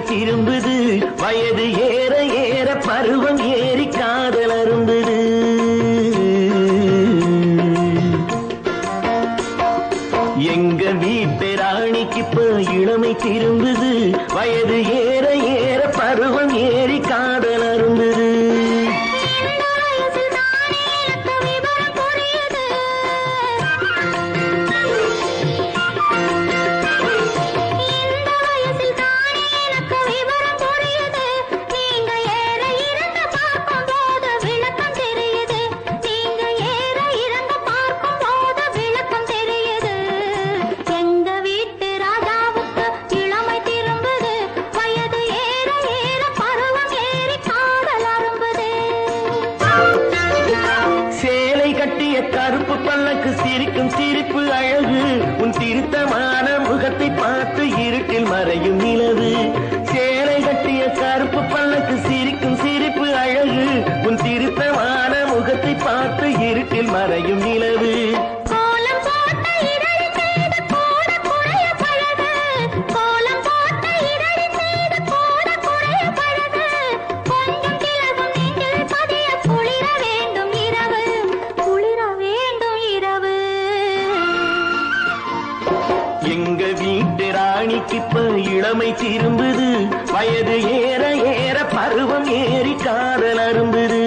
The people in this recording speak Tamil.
திரும்புது வயது ஏற ஏற பருவம் ஏறி காதல் அரும்புது எங்க வீட்டு ராணிக்கு இப்ப இளமை திரும்புது வயது ஏற ஏற பருவம் ஏறி காதல் அரும்புது கருப்பு பல்லக்கு சிரிக்கும் சிரிப்பு அழகு உன் திருத்தமான முகத்தை பார்த்து இருட்டில் மறையும் நிலவு சேலை கட்டிய கருப்பு பல்லக்கு சிரிக்கும் சிரிப்பு அழகு உன் திருத்தமான முகத்தை பார்த்து இருட்டில் மறையும் நிலவு எங்க வீட்டு ராணிக்கு இப்ப இளமை திரும்புது வயது ஏற ஏற பருவம் ஏறி காதல் அரும்புது